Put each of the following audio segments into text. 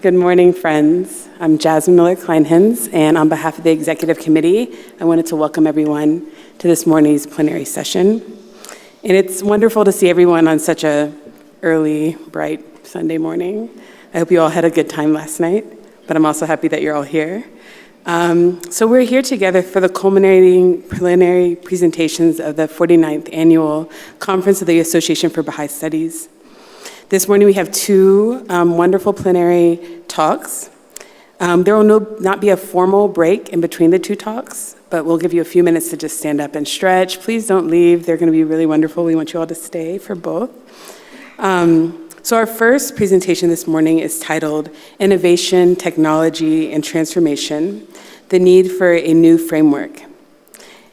Good morning, friends. I'm Jasmine Miller-Kleinhens, and on behalf of the Executive Committee, I wanted to welcome everyone to this morning's plenary session. And it's wonderful to see everyone on such a early, bright Sunday morning. I hope you all had a good time last night, but I'm also happy that you're all here. So we're here together for the culminating plenary presentations of the 49th Annual Conference of the Association for Baha'i Studies. This morning we have two wonderful plenary talks. There will not be a formal break in between the two talks, but we'll give you a few minutes to just stand up and stretch. Please don't leave. They're going to be really wonderful. We want you all to stay for both. So our first presentation this morning is titled Innovation, Technology, and Transformation, the Need for a New Framework.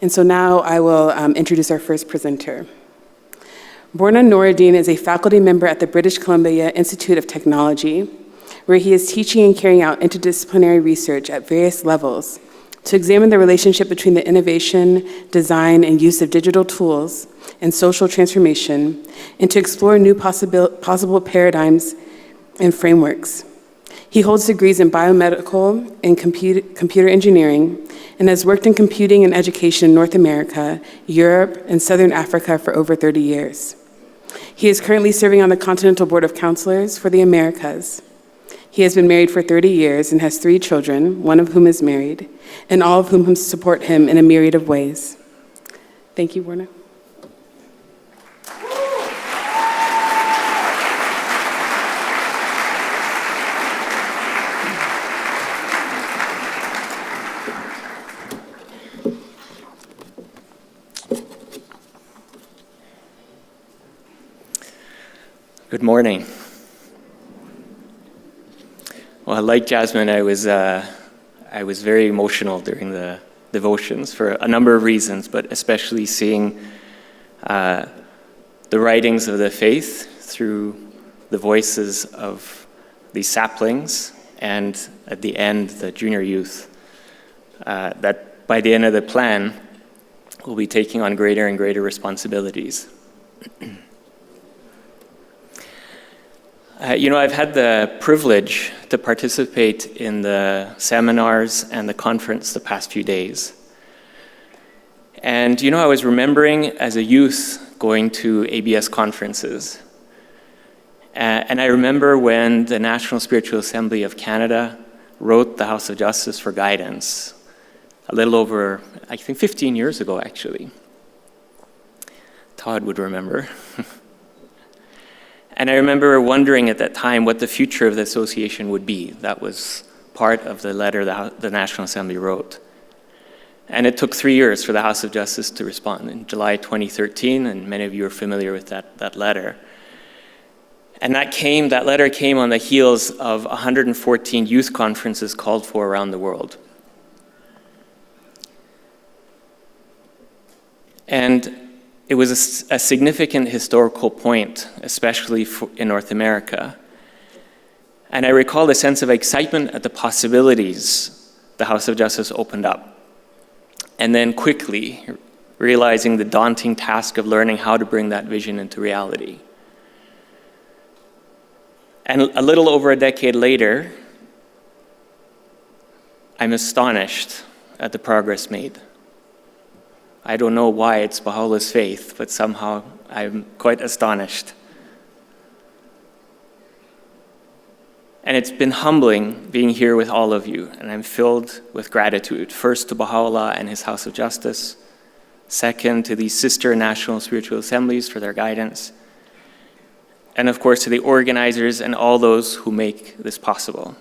And so now I will introduce our first presenter. Borna Noureddin is a faculty member at the British Columbia Institute of Technology, where he is teaching and carrying out interdisciplinary research at various levels to examine the relationship between the innovation, design, and use of digital tools and social transformation, and to explore new possible paradigms and frameworks. He holds degrees in biomedical and computer engineering, and has worked in computing and education in North America, Europe, and Southern Africa for over 30 years. He is currently serving on the Continental Board of Counselors for the Americas. He has been married for 30 years and has 3 children, one of whom is married, and all of whom support him in a myriad of ways. Thank you, Borna. Good morning. Well, like Jasmine, I was very emotional during the devotions for a number of reasons, but especially seeing the writings of the faith through the voices of the saplings, and at the end, the junior youth, that by the end of the plan, will be taking on greater and greater responsibilities. I've had the privilege to participate in the seminars and the conference the past few days. And I was remembering as a youth going to ABS conferences. And I remember when the National Spiritual Assembly of Canada wrote the House of Justice for guidance, a little over, I think 15 years ago, actually. Todd would remember. And I remember wondering at that time what the future of the association would be. That was part of the letter the National Assembly wrote. And it took 3 years for the House of Justice to respond in July 2013, and many of you are familiar with that letter. And that letter came on the heels of 114 youth conferences called for around the world. And it was a significant historical point, especially in North America. And I recall the sense of excitement at the possibilities the House of Justice opened up. And then quickly realizing the daunting task of learning how to bring that vision into reality. And a little over a decade later, I'm astonished at the progress made. I don't know why it's Baha'u'llah's faith, but somehow I'm quite astonished. And it's been humbling being here with all of you, and I'm filled with gratitude, first to Baha'u'llah and his House of Justice, second to these sister national spiritual assemblies for their guidance, and of course to the organizers and all those who make this possible.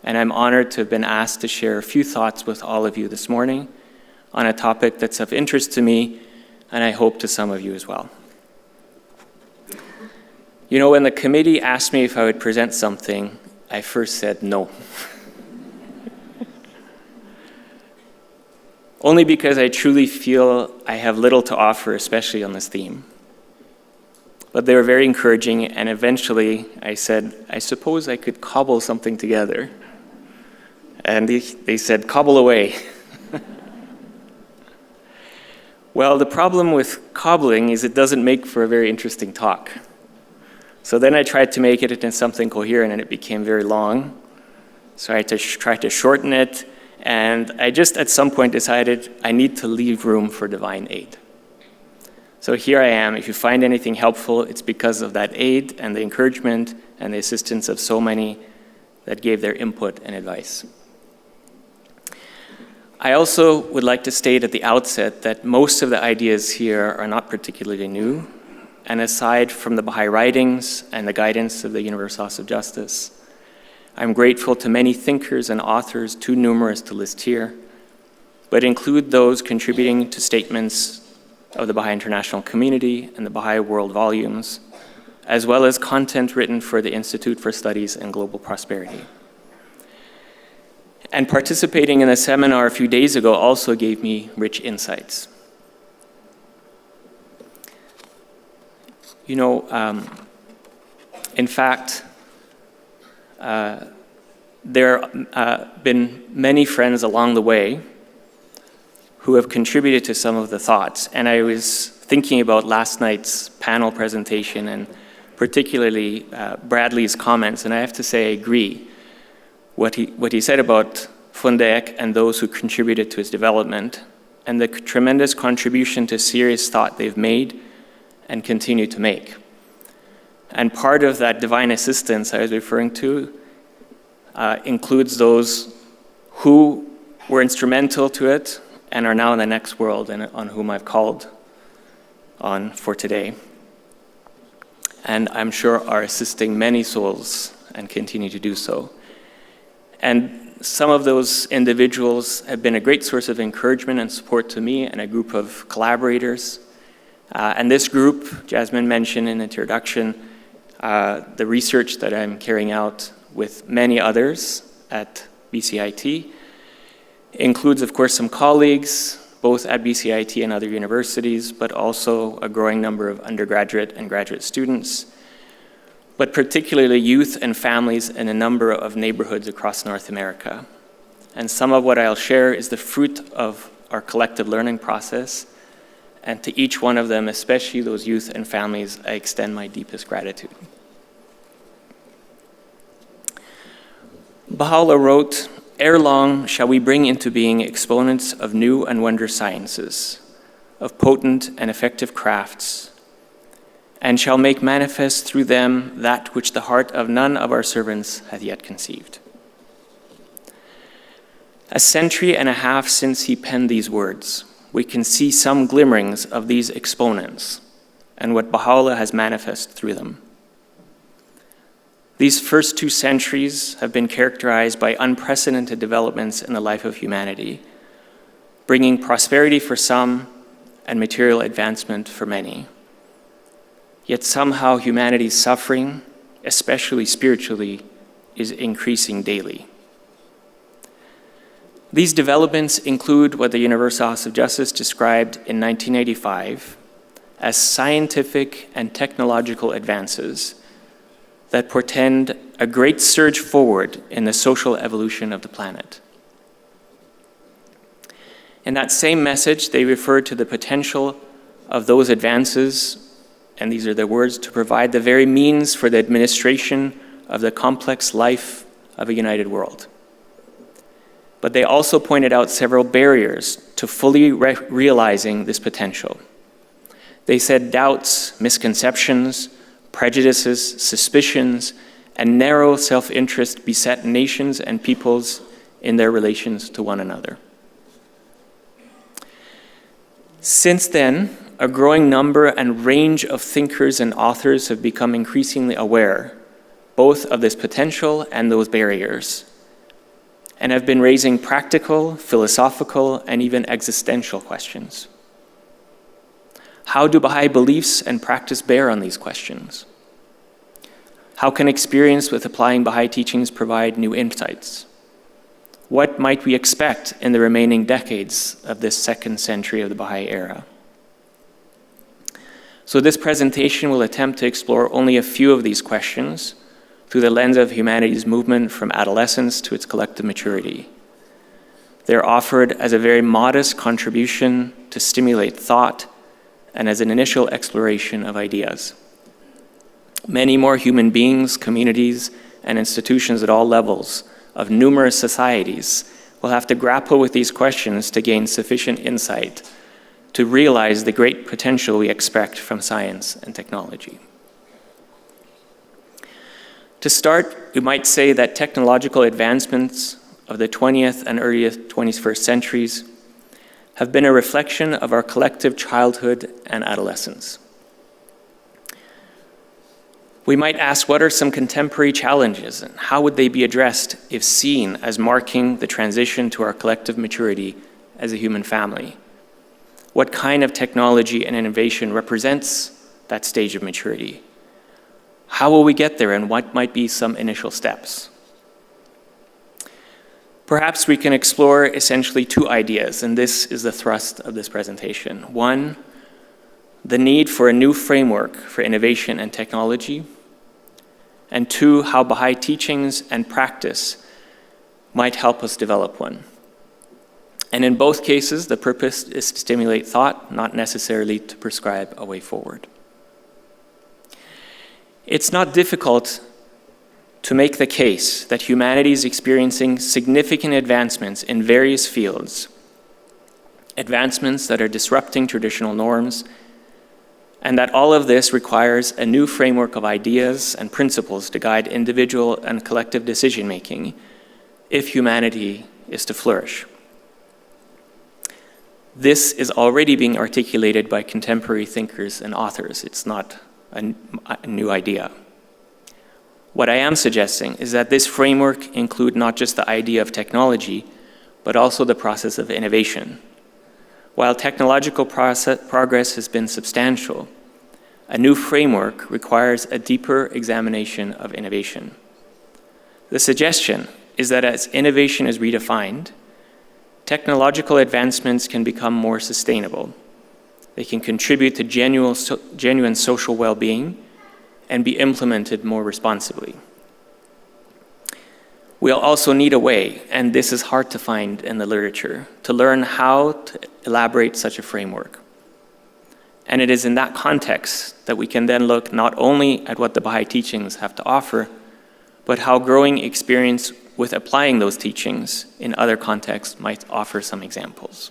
And I'm honored to have been asked to share a few thoughts with all of you this morning on a topic that's of interest to me, and I hope to some of you as well. When the committee asked me if I would present something, I first said no. Only because I truly feel I have little to offer, especially on this theme. But they were very encouraging, and eventually I said, I suppose I could cobble something together. And they said, cobble away. Well, the problem with cobbling is it doesn't make for a very interesting talk. So then I tried to make it into something coherent, and it became very long. So I had to try to shorten it, and I just at some point decided I need to leave room for divine aid. So here I am. If you find anything helpful, it's because of that aid and the encouragement and the assistance of so many that gave their input and advice. I also would like to state at the outset that most of the ideas here are not particularly new, and aside from the Baha'i writings and the guidance of the Universal House of Justice, I'm grateful to many thinkers and authors, too numerous to list here, but include those contributing to statements of the Baha'i international community and the Baha'i World volumes, as well as content written for the Institute for Studies in Global Prosperity. And participating in a seminar a few days ago also gave me rich insights. You know, in fact, there have been many friends along the way who have contributed to some of the thoughts. And I was thinking about last night's panel presentation and particularly Bradley's comments, and I have to say I agree. What he said about Van Dijk and those who contributed to his development and the tremendous contribution to serious thought they've made and continue to make. And part of that divine assistance I was referring to includes those who were instrumental to it and are now in the next world and on whom I've called on for today. And I'm sure are assisting many souls and continue to do so. And some of those individuals have been a great source of encouragement and support to me and a group of collaborators. And this group, Jasmine mentioned in the introduction, the research that I'm carrying out with many others at BCIT includes, of course, some colleagues, both at BCIT and other universities, but also a growing number of undergraduate and graduate students, but particularly youth and families in a number of neighborhoods across North America. And some of what I'll share is the fruit of our collective learning process, and to each one of them, especially those youth and families, I extend my deepest gratitude. Baha'u'llah wrote, "Ere long shall we bring into being exponents of new and wondrous sciences, of potent and effective crafts, and shall make manifest through them that which the heart of none of our servants hath yet conceived." A century and a half since he penned these words, we can see some glimmerings of these exponents and what Baha'u'llah has manifest through them. These first 2 centuries have been characterized by unprecedented developments in the life of humanity, bringing prosperity for some and material advancement for many. Yet somehow humanity's suffering, especially spiritually, is increasing daily. These developments include what the Universal House of Justice described in 1985 as scientific and technological advances that portend a great surge forward in the social evolution of the planet. In that same message, they refer to the potential of those advances, and these are their words, to provide the very means for the administration of the complex life of a united world. But they also pointed out several barriers to fully realizing this potential. They said doubts, misconceptions, prejudices, suspicions, and narrow self-interest beset nations and peoples in their relations to one another. Since then, a growing number and range of thinkers and authors have become increasingly aware both of this potential and those barriers, and have been raising practical, philosophical, and even existential questions. How do Baha'i beliefs and practice bear on these questions? How can experience with applying Baha'i teachings provide new insights? What might we expect in the remaining decades of this 2nd century of the Baha'i era? So this presentation will attempt to explore only a few of these questions through the lens of humanity's movement from adolescence to its collective maturity. They're offered as a very modest contribution to stimulate thought and as an initial exploration of ideas. Many more human beings, communities, and institutions at all levels of numerous societies will have to grapple with these questions to gain sufficient insight to realize the great potential we expect from science and technology. To start, we might say that technological advancements of the 20th and early 21st centuries have been a reflection of our collective childhood and adolescence. We might ask, what are some contemporary challenges and how would they be addressed if seen as marking the transition to our collective maturity as a human family? What kind of technology and innovation represents that stage of maturity? How will we get there, and what might be some initial steps? Perhaps we can explore essentially two ideas, and this is the thrust of this presentation. One, the need for a new framework for innovation and technology, and two, how Baha'i teachings and practice might help us develop one. And in both cases, the purpose is to stimulate thought, not necessarily to prescribe a way forward. It's not difficult to make the case that humanity is experiencing significant advancements in various fields, advancements that are disrupting traditional norms, and that all of this requires a new framework of ideas and principles to guide individual and collective decision-making if humanity is to flourish. This is already being articulated by contemporary thinkers and authors. It's not a new idea. What I am suggesting is that this framework include not just the idea of technology, but also the process of innovation. While technological progress has been substantial, a new framework requires a deeper examination of innovation. The suggestion is that as innovation is redefined, technological advancements can become more sustainable. They can contribute to genuine social well-being and be implemented more responsibly. We'll also need a way, and this is hard to find in the literature, to learn how to elaborate such a framework. And it is in that context that we can then look not only at what the Baha'i teachings have to offer, but how growing experience with applying those teachings in other contexts might offer some examples.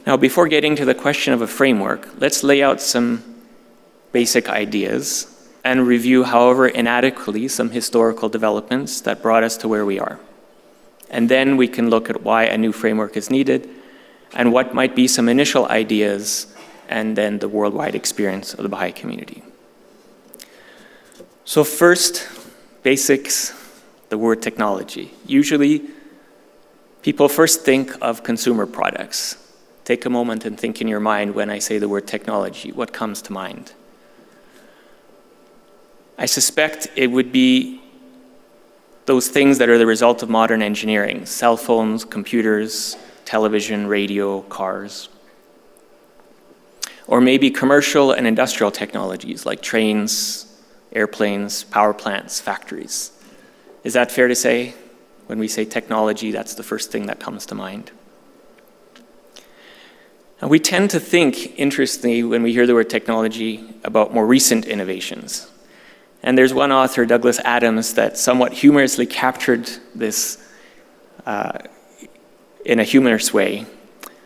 Now, before getting to the question of a framework, let's lay out some basic ideas and review, however inadequately, some historical developments that brought us to where we are. And then we can look at why a new framework is needed and what might be some initial ideas and then the worldwide experience of the Baha'i community. So first, basics, the word technology. Usually, people first think of consumer products. Take a moment and think in your mind when I say the word technology, what comes to mind? I suspect it would be those things that are the result of modern engineering: cell phones, computers, television, radio, cars. Or maybe commercial and industrial technologies like trains, airplanes, power plants, factories. Is that fair to say? When we say technology, that's the first thing that comes to mind. And we tend to think, interestingly, when we hear the word technology, about more recent innovations. And there's one author, Douglas Adams, that somewhat humorously captured this in a humorous way.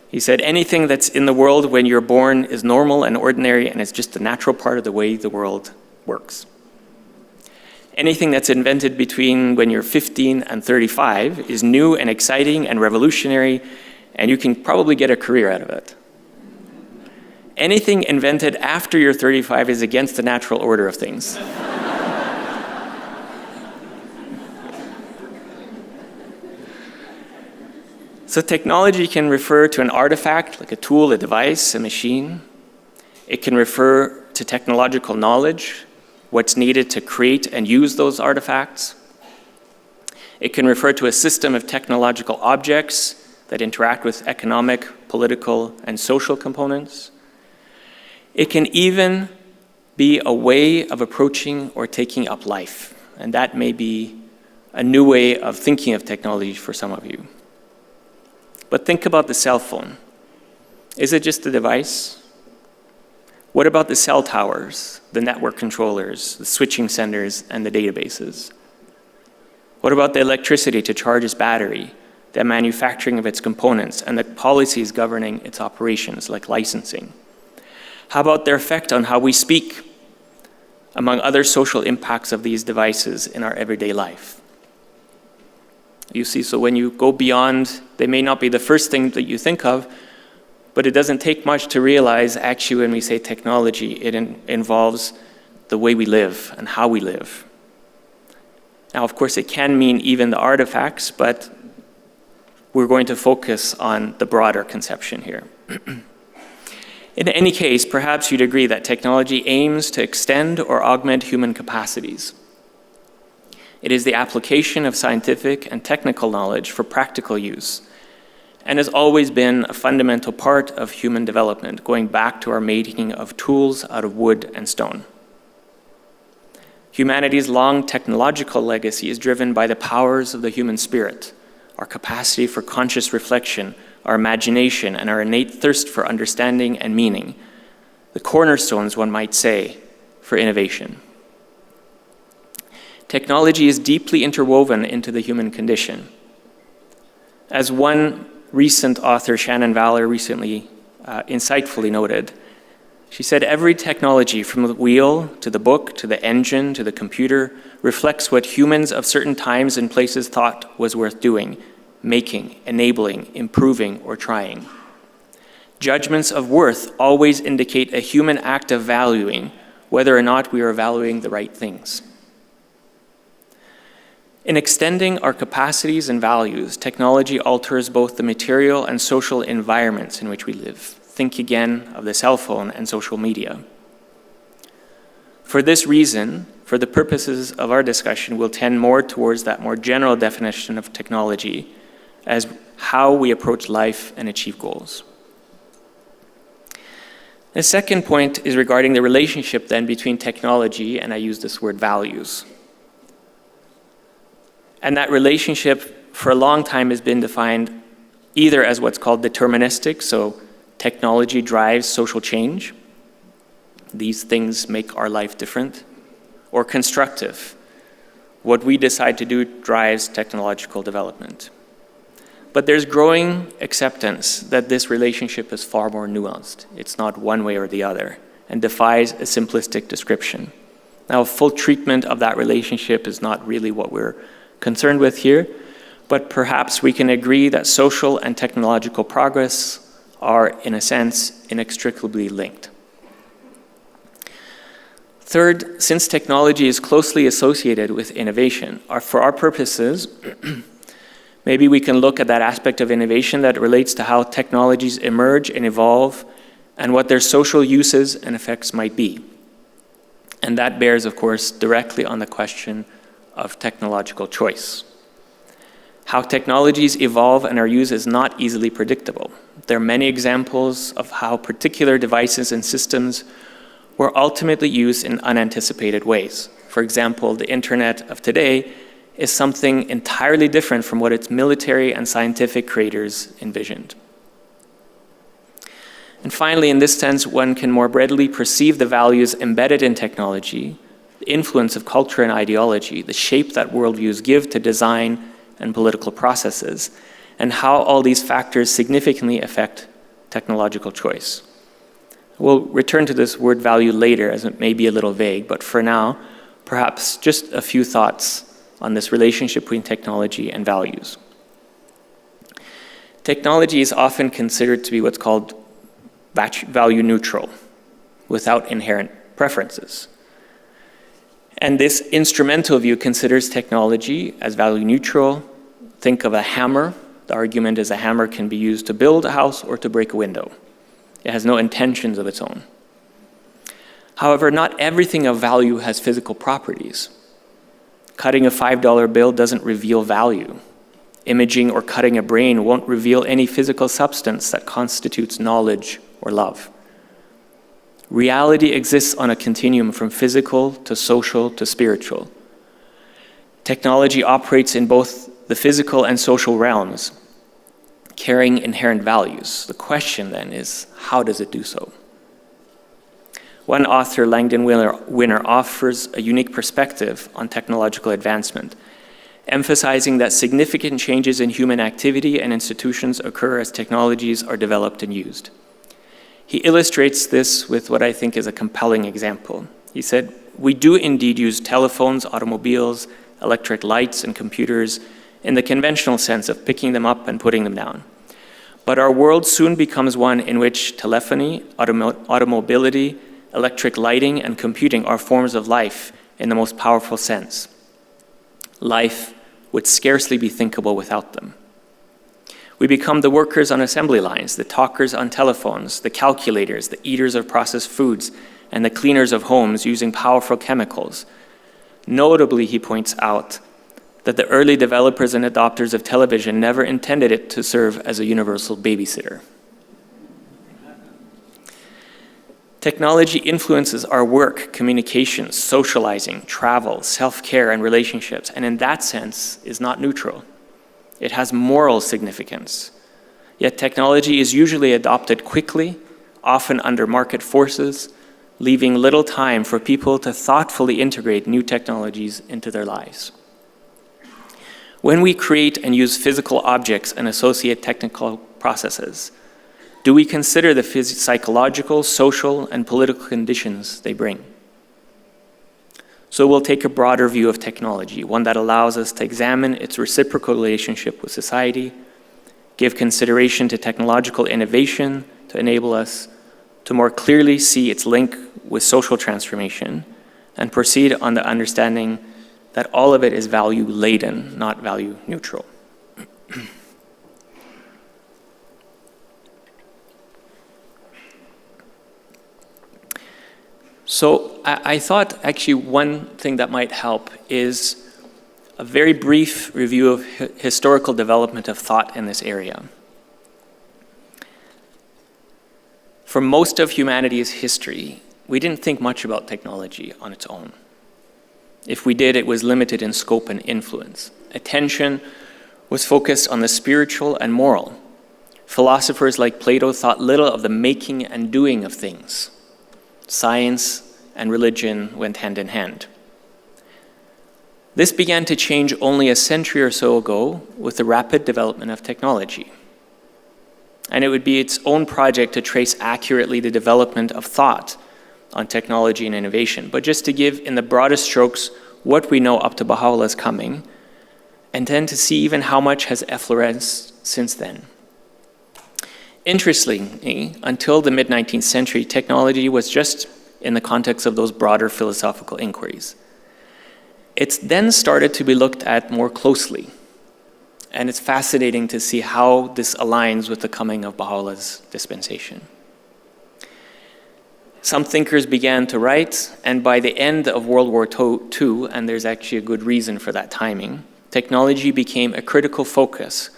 He said, anything that's in the world when you're born is normal and ordinary, and it's just a natural part of the way the world works. Anything that's invented between when you're 15 and 35 is new and exciting and revolutionary, and you can probably get a career out of it. Anything invented after you're 35 is against the natural order of things. So technology can refer to an artifact, like a tool, a device, a machine. It can refer to technological knowledge, what's needed to create and use those artifacts. It can refer to a system of technological objects that interact with economic, political, and social components. It can even be a way of approaching or taking up life, and that may be a new way of thinking of technology for some of you. But think about the cell phone. Is it just a device? What about the cell towers, the network controllers, the switching centers, and the databases? What about the electricity to charge its battery, the manufacturing of its components, and the policies governing its operations, like licensing? How about their effect on how we speak, among other social impacts of these devices in our everyday life? You see, so when you go beyond, they may not be the first thing that you think of, but it doesn't take much to realize, actually, when we say technology, it involves the way we live and how we live. Now, of course, it can mean even the artifacts, but we're going to focus on the broader conception here. In any case, perhaps you'd agree that technology aims to extend or augment human capacities. It is the application of scientific and technical knowledge for practical use, and has always been a fundamental part of human development, going back to our making of tools out of wood and stone. Humanity's long technological legacy is driven by the powers of the human spirit, our capacity for conscious reflection, our imagination, and our innate thirst for understanding and meaning, the cornerstones, one might say, for innovation. Technology is deeply interwoven into the human condition. As one recent author, Shannon Valor, recently insightfully noted, she said, every technology, from the wheel to the book to the engine to the computer, reflects what humans of certain times and places thought was worth doing, making, enabling, improving, or trying. Judgments of worth always indicate a human act of valuing, whether or not we are valuing the right things. In extending our capacities and values, technology alters both the material and social environments in which we live. Think again of the cell phone and social media. For this reason, for the purposes of our discussion, we'll tend more towards that more general definition of technology as how we approach life and achieve goals. The second point is regarding the relationship then between technology, and I use this word, values. And that relationship for a long time has been defined either as what's called deterministic, so technology drives social change. These things make our life different. Or constructive. What we decide to do drives technological development. But there's growing acceptance that this relationship is far more nuanced. It's not one way or the other, and defies a simplistic description. Now, a full treatment of that relationship is not really what we're concerned with here, but perhaps we can agree that social and technological progress are, in a sense, inextricably linked. Third, since technology is closely associated with innovation, for our purposes, maybe we can look at that aspect of innovation that relates to how technologies emerge and evolve and what their social uses and effects might be. And that bears, of course, directly on the question of technological choice. How technologies evolve and are used is not easily predictable. There are many examples of how particular devices and systems were ultimately used in unanticipated ways. For example, the internet of today is something entirely different from what its military and scientific creators envisioned. And finally, in this sense, one can more readily perceive the values embedded in technology, the influence of culture and ideology, the shape that worldviews give to design and political processes, and how all these factors significantly affect technological choice. We'll return to this word value later, as it may be a little vague, but for now, perhaps just a few thoughts on this relationship between technology and values. Technology is often considered to be what's called value neutral, without inherent preferences. And this instrumental view considers technology as value neutral. Think of a hammer. The argument is a hammer can be used to build a house or to break a window. It has no intentions of its own. However, not everything of value has physical properties. Cutting a $5 bill doesn't reveal value. Imaging or cutting a brain won't reveal any physical substance that constitutes knowledge or love. Reality exists on a continuum from physical to social to spiritual. Technology operates in both the physical and social realms, carrying inherent values. The question then is, how does it do so? One author, Langdon Winner, offers a unique perspective on technological advancement emphasizing that significant changes in human activity and institutions occur as technologies are developed and used. He illustrates this with what I think is a compelling example. He said, "We do indeed use telephones, automobiles, electric lights, and computers in the conventional sense of picking them up and putting them down. But our world soon becomes one in which telephony, automobility, electric lighting, and computing are forms of life in the most powerful sense. Life would scarcely be thinkable without them. We become the workers on assembly lines, the talkers on telephones, the calculators, the eaters of processed foods, and the cleaners of homes using powerful chemicals. Notably, he points out that the early developers and adopters of television never intended it to serve as a universal babysitter." Technology influences our work, communications, socializing, travel, self-care, and relationships, and in that sense is not neutral. It has moral significance. Yet technology is usually adopted quickly, often under market forces, leaving little time for people to thoughtfully integrate new technologies into their lives. When we create and use physical objects and associate technical processes, do we consider the psychological, social, and political conditions they bring? So we'll take a broader view of technology, one that allows us to examine its reciprocal relationship with society, give consideration to technological innovation to enable us to more clearly see its link with social transformation, and proceed on the understanding that all of it is value-laden, not value-neutral. So I thought actually one thing that might help is a very brief review of historical development of thought in this area. For most of humanity's history, we didn't think much about technology on its own. If we did, it was limited in scope and influence. Attention was focused on the spiritual and moral. Philosophers like Plato thought little of the making and doing of things. Science and religion went hand in hand. This began to change only a century or so ago with the rapid development of technology. And it would be its own project to trace accurately the development of thought on technology and innovation. But just to give in the broadest strokes what we know up to Baha'u'llah's coming, and then to see even how much has effloresced since then. Interestingly, until the mid-19th century, technology was just in the context of those broader philosophical inquiries. It's then started to be looked at more closely, and it's fascinating to see how this aligns with the coming of Baha'u'llah's dispensation. Some thinkers began to write, and by the end of World War II, and there's actually a good reason for that timing, technology became a critical focus,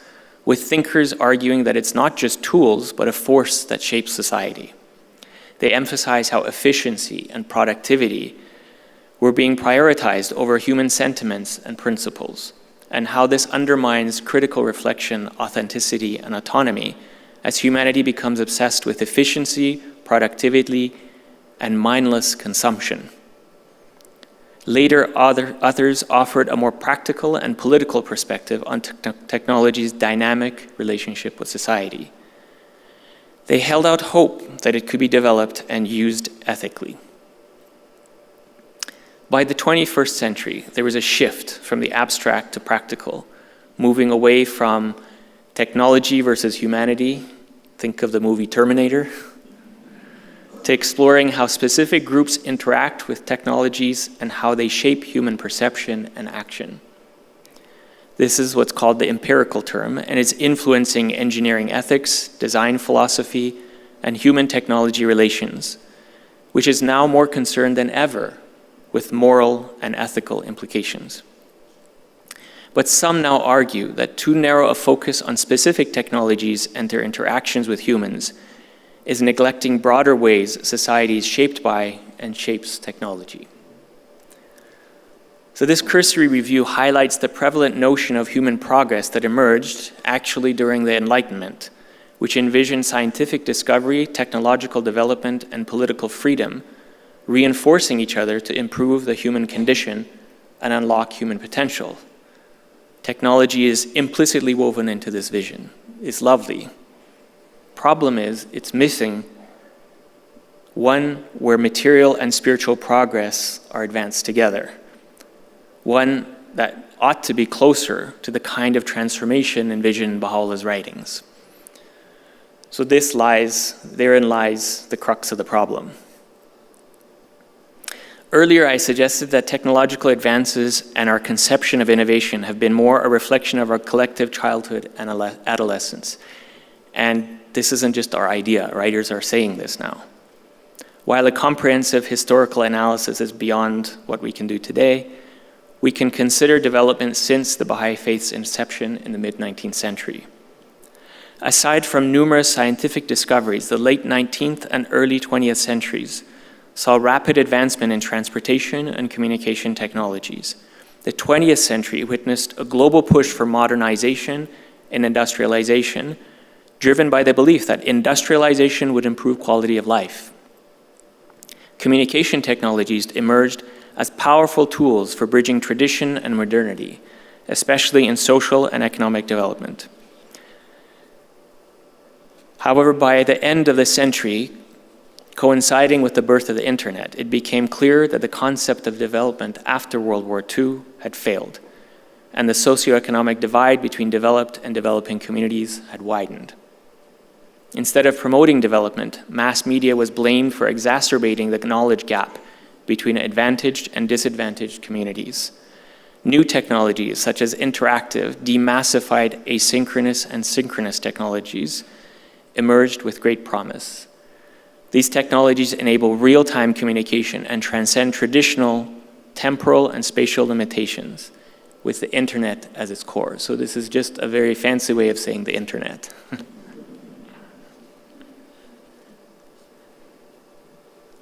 with thinkers arguing that it's not just tools, but a force that shapes society. They emphasize how efficiency and productivity were being prioritized over human sentiments and principles, and how this undermines critical reflection, authenticity, and autonomy as humanity becomes obsessed with efficiency, productivity, and mindless consumption. Later, others offered a more practical and political perspective on technology's dynamic relationship with society. They held out hope that it could be developed and used ethically. By the 21st century, there was a shift from the abstract to practical, moving away from technology versus humanity, think of the movie Terminator, to exploring how specific groups interact with technologies and how they shape human perception and action. This is what's called the empirical term, and it's influencing engineering ethics, design philosophy, and human technology relations, which is now more concerned than ever with moral and ethical implications. But some now argue that too narrow a focus on specific technologies and their interactions with humans is neglecting broader ways society is shaped by and shapes technology. So this cursory review highlights the prevalent notion of human progress that emerged actually during the Enlightenment, which envisioned scientific discovery, technological development, and political freedom, reinforcing each other to improve the human condition and unlock human potential. Technology is implicitly woven into this vision. It's lovely. Problem is, it's missing one where material and spiritual progress are advanced together. One that ought to be closer to the kind of transformation envisioned in Baha'u'llah's writings. So therein lies the crux of the problem. Earlier, I suggested that technological advances and our conception of innovation have been more a reflection of our collective childhood and adolescence. And this isn't just our idea, writers are saying this now. While a comprehensive historical analysis is beyond what we can do today, we can consider development since the Baha'i faith's inception in the mid-19th century. Aside from numerous scientific discoveries, the late 19th and early 20th centuries saw rapid advancement in transportation and communication technologies. The 20th century witnessed a global push for modernization and industrialization, driven by the belief that industrialization would improve quality of life. Communication technologies emerged as powerful tools for bridging tradition and modernity, especially in social and economic development. However, by the end of the century, coinciding with the birth of the internet, it became clear that the concept of development after World War II had failed, and the socioeconomic divide between developed and developing communities had widened. Instead of promoting development, mass media was blamed for exacerbating the knowledge gap between advantaged and disadvantaged communities. New technologies such as interactive, demassified, asynchronous, and synchronous technologies emerged with great promise. These technologies enable real-time communication and transcend traditional temporal and spatial limitations with the internet as its core. So this is just a very fancy way of saying the internet.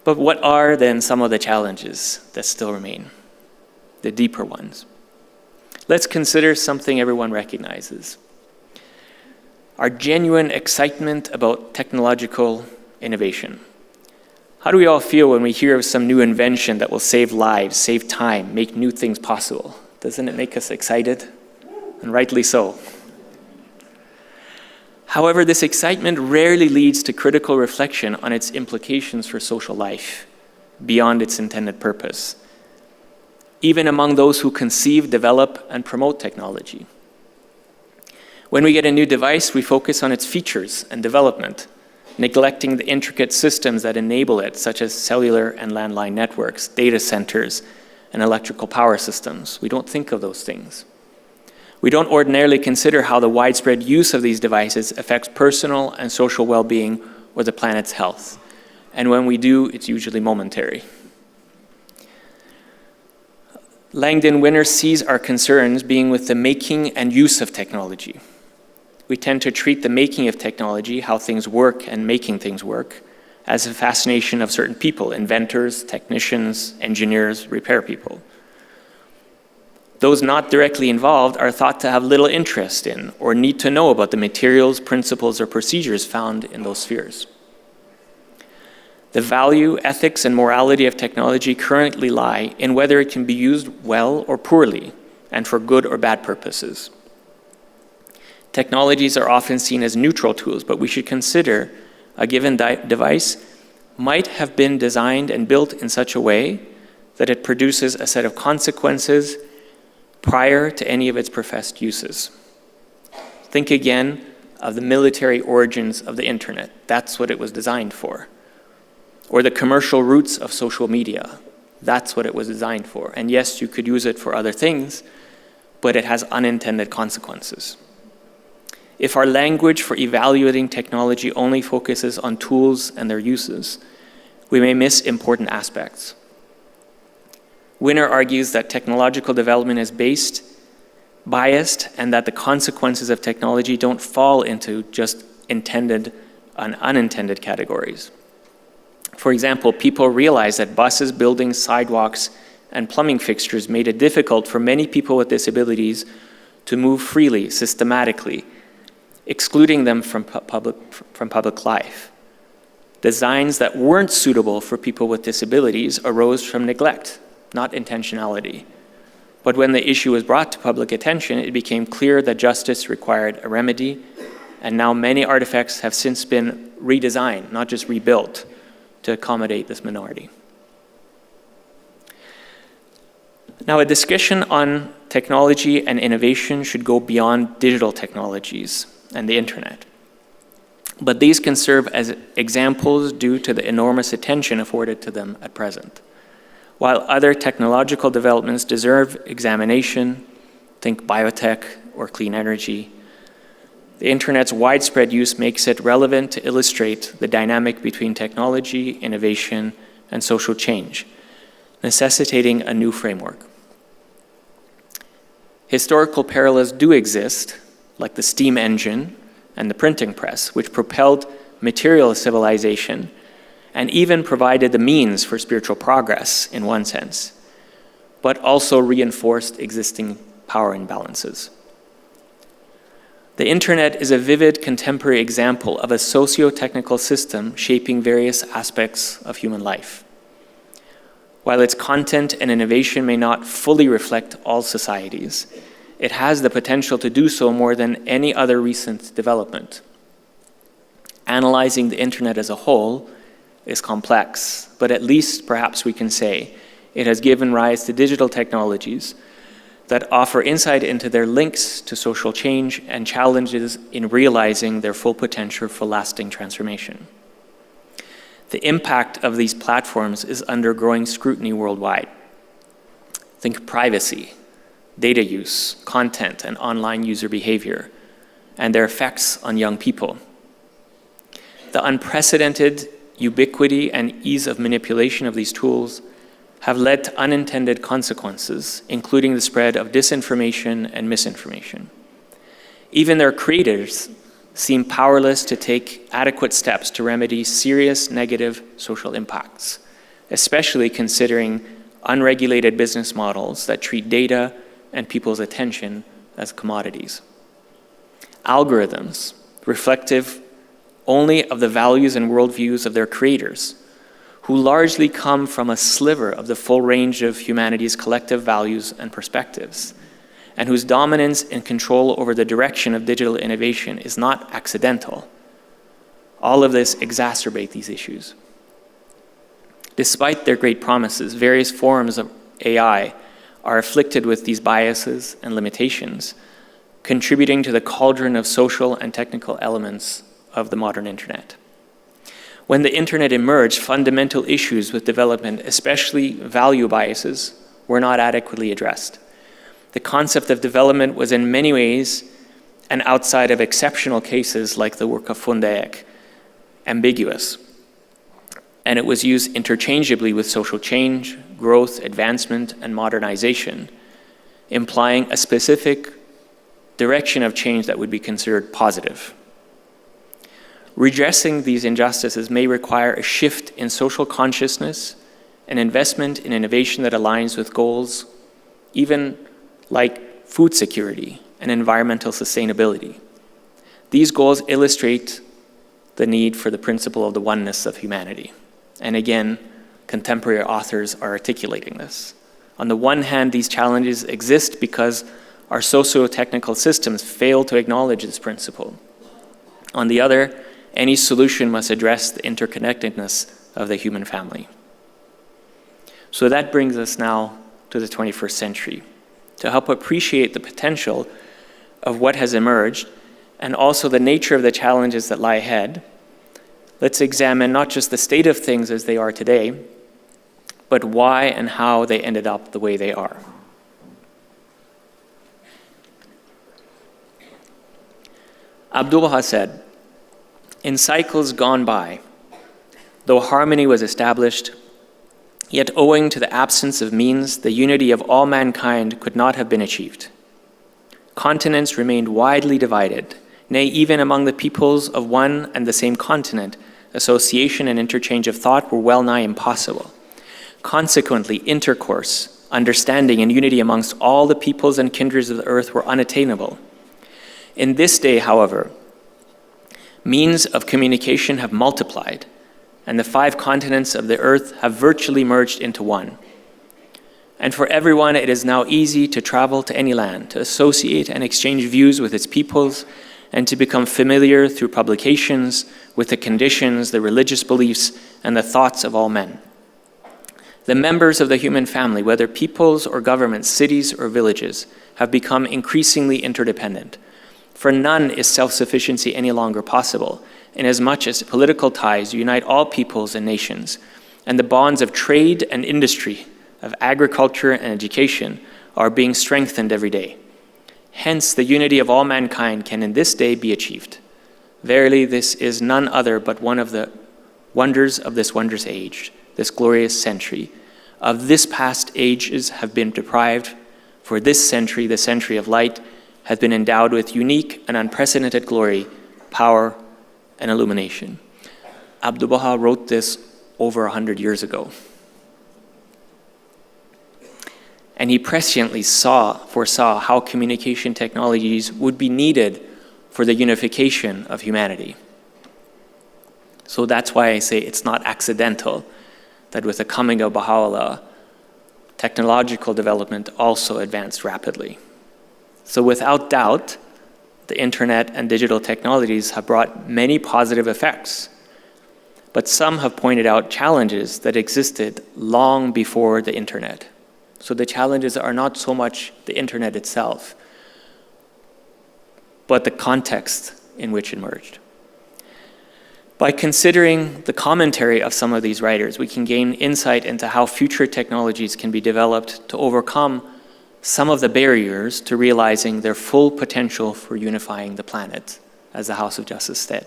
But what are then some of the challenges that still remain, the deeper ones? Let's consider something everyone recognizes: our genuine excitement about technological innovation. How do we all feel when we hear of some new invention that will save lives, save time, make new things possible? Doesn't it make us excited? And rightly so. However, this excitement rarely leads to critical reflection on its implications for social life beyond its intended purpose, even among those who conceive, develop, and promote technology. When we get a new device, we focus on its features and development, neglecting the intricate systems that enable it, such as cellular and landline networks, data centers, and electrical power systems. We don't think of those things. We don't ordinarily consider how the widespread use of these devices affects personal and social well-being or the planet's health. And when we do, it's usually momentary. Langdon Winner sees our concerns being with the making and use of technology. We tend to treat the making of technology, how things work and making things work, as a fascination of certain people: inventors, technicians, engineers, repair people. Those not directly involved are thought to have little interest in or need to know about the materials, principles, or procedures found in those spheres. The value, ethics, and morality of technology currently lie in whether it can be used well or poorly, and for good or bad purposes. Technologies are often seen as neutral tools, but we should consider a given device might have been designed and built in such a way that it produces a set of consequences prior to any of its professed uses. Think again of the military origins of the internet. That's what it was designed for. Or the commercial roots of social media. That's what it was designed for. And yes, you could use it for other things, but it has unintended consequences. If our language for evaluating technology only focuses on tools and their uses, we may miss important aspects. Winner argues that technological development is biased, and that the consequences of technology don't fall into just intended and unintended categories. For example, people realize that buses, buildings, sidewalks, and plumbing fixtures made it difficult for many people with disabilities to move freely, systematically, excluding them from public life. Designs that weren't suitable for people with disabilities arose from neglect, not intentionality. But when the issue was brought to public attention, it became clear that justice required a remedy, and now many artifacts have since been redesigned, not just rebuilt, to accommodate this minority. Now, a discussion on technology and innovation should go beyond digital technologies and the internet. But these can serve as examples due to the enormous attention afforded to them at present. While other technological developments deserve examination, think biotech or clean energy, the internet's widespread use makes it relevant to illustrate the dynamic between technology, innovation, and social change, necessitating a new framework. Historical parallels do exist, like the steam engine and the printing press, which propelled material civilization and even provided the means for spiritual progress in one sense, but also reinforced existing power imbalances. The internet is a vivid contemporary example of a socio-technical system shaping various aspects of human life. While its content and innovation may not fully reflect all societies, it has the potential to do so more than any other recent development. Analyzing the internet as a whole is complex, but at least perhaps we can say it has given rise to digital technologies that offer insight into their links to social change and challenges in realizing their full potential for lasting transformation. The impact of these platforms is under growing scrutiny worldwide. Think privacy, data use, content, and online user behavior, and their effects on young people. The unprecedented ubiquity and ease of manipulation of these tools have led to unintended consequences, including the spread of disinformation and misinformation. Even their creators seem powerless to take adequate steps to remedy serious negative social impacts, especially considering unregulated business models that treat data and people's attention as commodities. Algorithms, reflective only of the values and worldviews of their creators, who largely come from a sliver of the full range of humanity's collective values and perspectives, and whose dominance and control over the direction of digital innovation is not accidental. All of this exacerbate these issues. Despite their great promises, various forms of AI are afflicted with these biases and limitations, contributing to the cauldron of social and technical elements of the modern internet. When the internet emerged, fundamental issues with development, especially value biases, were not adequately addressed. The concept of development was in many ways, and outside of exceptional cases like the work of von Dijk, ambiguous. And it was used interchangeably with social change, growth, advancement, and modernization, implying a specific direction of change that would be considered positive. Redressing these injustices may require a shift in social consciousness, an investment in innovation that aligns with goals, even like food security and environmental sustainability. These goals illustrate the need for the principle of the oneness of humanity. And again, contemporary authors are articulating this. On the one hand, these challenges exist because our socio-technical systems fail to acknowledge this principle. On the other, any solution must address the interconnectedness of the human family. So that brings us now to the 21st century. To help appreciate the potential of what has emerged and also the nature of the challenges that lie ahead, let's examine not just the state of things as they are today, but why and how they ended up the way they are. Abdu'l-Baha said, "In cycles gone by, though harmony was established, yet owing to the absence of means, the unity of all mankind could not have been achieved. Continents remained widely divided, nay, even among the peoples of one and the same continent, association and interchange of thought were well nigh impossible. Consequently, intercourse, understanding, and unity amongst all the peoples and kindreds of the earth were unattainable. In this day, however, means of communication have multiplied, and the 5 continents of the earth have virtually merged into one. And for everyone, it is now easy to travel to any land, to associate and exchange views with its peoples, and to become familiar through publications with the conditions, the religious beliefs, and the thoughts of all men. The members of the human family, whether peoples or governments, cities or villages, have become increasingly interdependent. For none is self-sufficiency any longer possible, inasmuch as political ties unite all peoples and nations, and the bonds of trade and industry, of agriculture and education, are being strengthened every day. Hence, the unity of all mankind can in this day be achieved. Verily, this is none other but one of the wonders of this wondrous age, this glorious century. Of this past ages have been deprived, for this century, the century of light, has been endowed with unique and unprecedented glory, power, and illumination. Abdu'l-Baha wrote this over 100 years ago. And he presciently foresaw how communication technologies would be needed for the unification of humanity. So that's why I say it's not accidental that with the coming of Baha'u'llah, technological development also advanced rapidly. So without doubt, the internet and digital technologies have brought many positive effects, but some have pointed out challenges that existed long before the internet. So the challenges are not so much the internet itself, but the context in which it emerged. By considering the commentary of some of these writers, we can gain insight into how future technologies can be developed to overcome some of the barriers to realizing their full potential for unifying the planet, as the House of Justice said.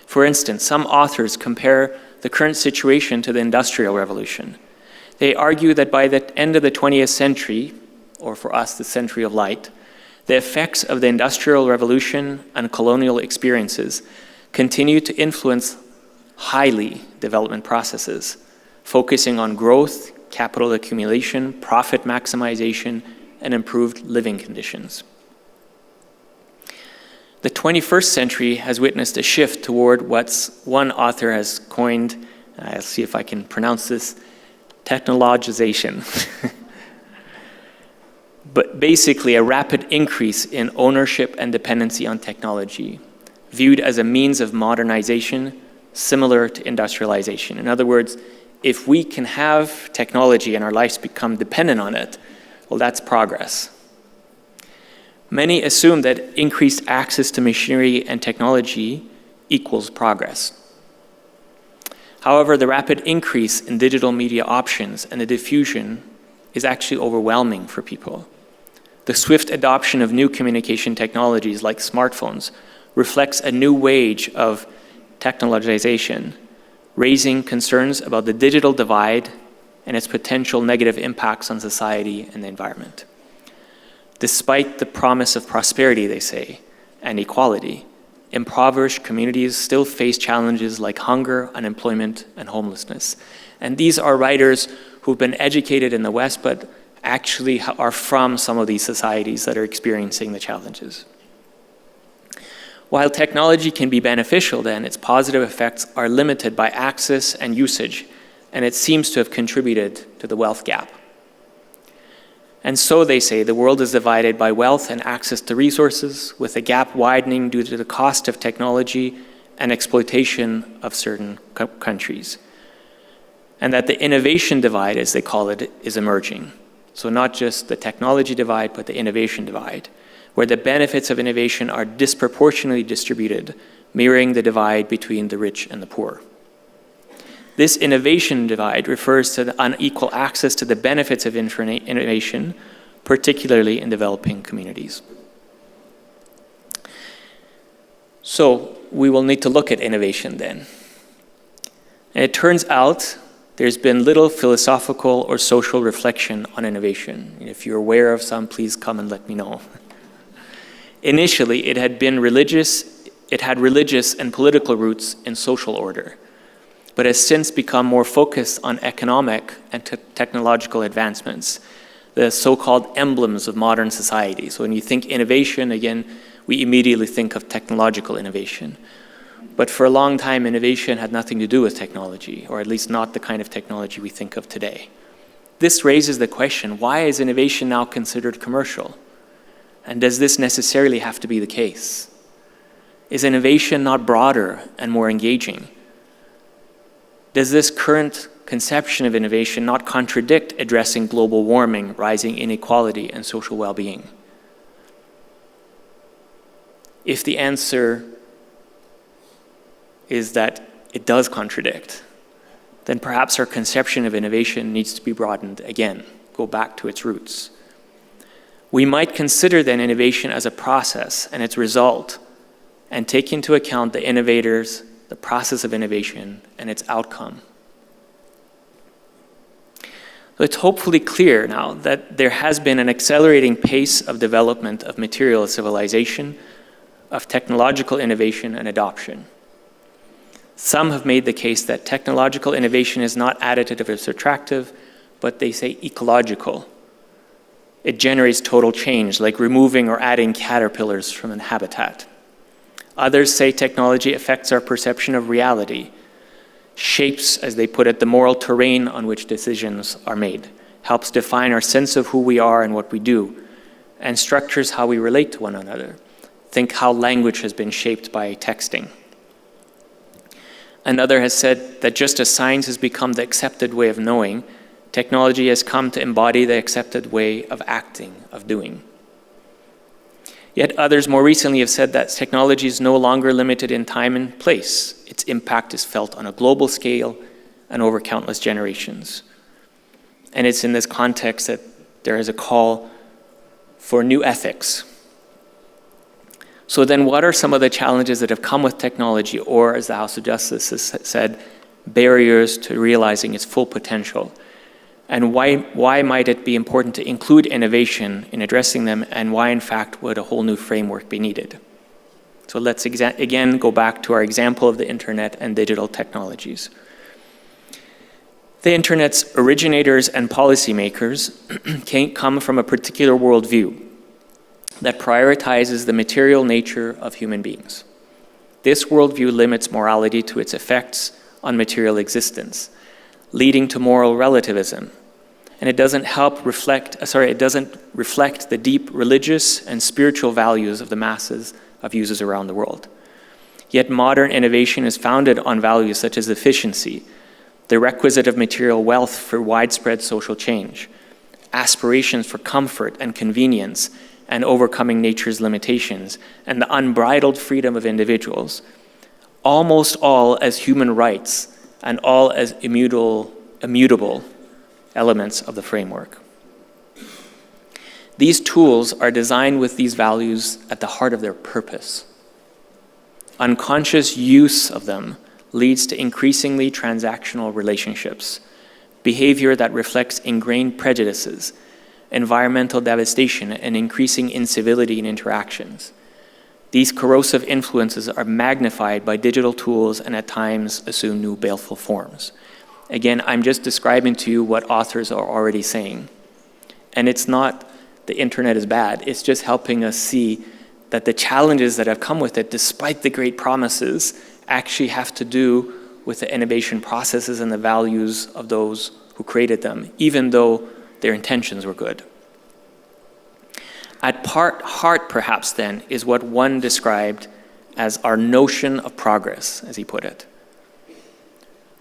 For instance, some authors compare the current situation to the Industrial Revolution. They argue that by the end of the 20th century, or for us, the century of light, the effects of the Industrial Revolution and colonial experiences continue to influence highly development processes, focusing on growth, capital accumulation, profit maximization, and improved living conditions. The 21st century has witnessed a shift toward what one author has coined, I'll see if I can pronounce this, technologization. But basically a rapid increase in ownership and dependency on technology, viewed as a means of modernization similar to industrialization. In other words, if we can have technology and our lives become dependent on it, well, that's progress. Many assume that increased access to machinery and technology equals progress. However, the rapid increase in digital media options and the diffusion is actually overwhelming for people. The swift adoption of new communication technologies like smartphones reflects a new wave of technologization, raising concerns about the digital divide and its potential negative impacts on society and the environment. Despite the promise of prosperity, they say, and equality, impoverished communities still face challenges like hunger, unemployment, and homelessness. And these are writers who've been educated in the West, but actually are from some of these societies that are experiencing the challenges. While technology can be beneficial, then, its positive effects are limited by access and usage, and it seems to have contributed to the wealth gap. And so, they say, the world is divided by wealth and access to resources, with the gap widening due to the cost of technology and exploitation of certain countries. And that the innovation divide, as they call it, is emerging. So not just the technology divide, but the innovation divide, where the benefits of innovation are disproportionately distributed, mirroring the divide between the rich and the poor. This innovation divide refers to the unequal access to the benefits of innovation, particularly in developing communities. So we will need to look at innovation then. And it turns out there's been little philosophical or social reflection on innovation. If you're aware of some, please come and let me know. Initially, it had religious and political roots in social order, but has since become more focused on economic and technological advancements, the so-called emblems of modern society. So when you think innovation, again, we immediately think of technological innovation. But for a long time, innovation had nothing to do with technology, or at least not the kind of technology we think of today. this raises the question, why is innovation now considered commercial? And does this necessarily have to be the case? Is innovation not broader and more engaging? Does this current conception of innovation not contradict addressing global warming, rising inequality, and social well-being? If the answer is that it does contradict, then perhaps our conception of innovation needs to be broadened again, go back to its roots. We might consider then innovation as a process and its result, and take into account the innovators, the process of innovation, and its outcome. So it's hopefully clear now that there has been an accelerating pace of development of material civilization, of technological innovation and adoption. Some have made the case that technological innovation is not additive or subtractive, but they say ecological. It generates total change, like removing or adding caterpillars from a habitat. Others say technology affects our perception of reality, shapes, as they put it, the moral terrain on which decisions are made, helps define our sense of who we are and what we do, and structures how we relate to one another. Think how language has been shaped by texting. Another has said that just as science has become the accepted way of knowing, technology has come to embody the accepted way of acting, of doing. Yet others more recently have said that technology is no longer limited in time and place. Its impact is felt on a global scale and over countless generations. And it's in this context that there is a call for new ethics. So then what are some of the challenges that have come with technology, or as the House of Justice has said, barriers to realizing its full potential? And why might it be important to include innovation in addressing them, and why in fact would a whole new framework be needed? So let's again go back to our example of the internet and digital technologies. The internet's originators and policymakers come from a particular worldview that prioritizes the material nature of human beings. This worldview limits morality to its effects on material existence, leading to moral relativism. And it doesn't reflect the deep religious and spiritual values of the masses of users around the world. Yet modern innovation is founded on values such as efficiency, the requisite of material wealth for widespread social change, aspirations for comfort and convenience, and overcoming nature's limitations, and the unbridled freedom of individuals, almost all as human rights and all as immutable elements of the framework. These tools are designed with these values at the heart of their purpose. Unconscious use of them leads to increasingly transactional relationships, behavior that reflects ingrained prejudices, environmental devastation, and increasing incivility in interactions. These corrosive influences are magnified by digital tools and at times assume new baleful forms. Again, I'm just describing to you what authors are already saying. And it's not the internet is bad, it's just helping us see that the challenges that have come with it, despite the great promises, actually have to do with the innovation processes and the values of those who created them, even though their intentions were good. At heart, perhaps then, is what one described as our notion of progress, as he put it.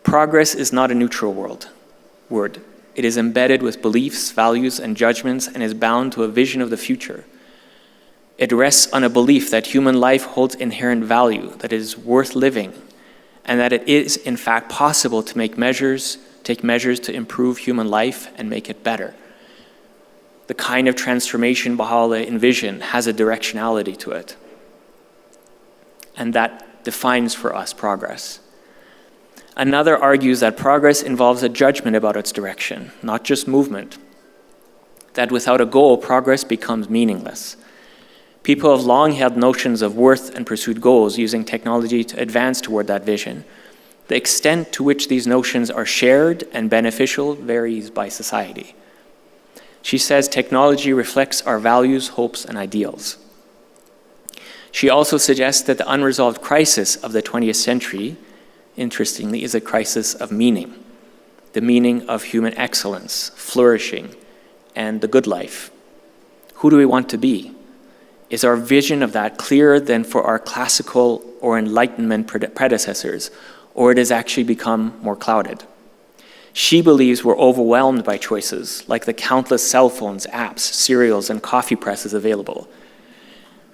Progress is not a neutral word. It is embedded with beliefs, values, and judgments, and is bound to a vision of the future. It rests on a belief that human life holds inherent value, that it is worth living, and that it is, in fact, possible to take measures to improve human life and make it better. The kind of transformation Baha'u'llah envisioned has a directionality to it, and that defines for us progress. Another argues that progress involves a judgment about its direction, not just movement. That without a goal, progress becomes meaningless. People have long held notions of worth and pursued goals using technology to advance toward that vision. The extent to which these notions are shared and beneficial varies by society. She says technology reflects our values, hopes, and ideals. She also suggests that the unresolved crisis of the 20th century, interestingly, is a crisis of meaning. the meaning of human excellence, flourishing, and the good life? Who do we want to be? Is our vision of that clearer than for our classical or Enlightenment predecessors, or it has actually become more clouded? She believes we're overwhelmed by choices, like the countless cell phones, apps, cereals, and coffee presses available.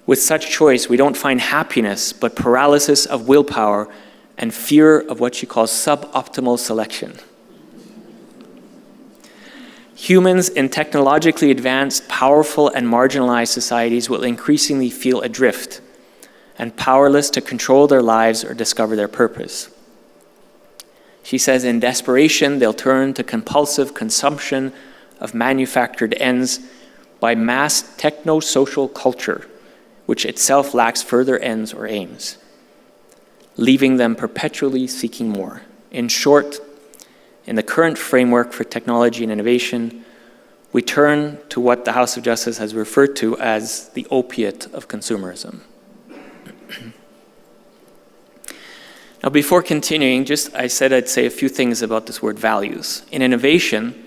With such choice, we don't find happiness, but paralysis of willpower and fear of what she calls suboptimal selection. Humans in technologically advanced, powerful, and marginalized societies will increasingly feel adrift and powerless to control their lives or discover their purpose. She says in desperation, they'll turn to compulsive consumption of manufactured ends by mass techno-social culture, which itself lacks further ends or aims, leaving them perpetually seeking more. In short, in the current framework for technology and innovation, we turn to what the House of Justice has referred to as the opiate of consumerism. Now, before continuing, I said I'd say a few things about this word values. In innovation,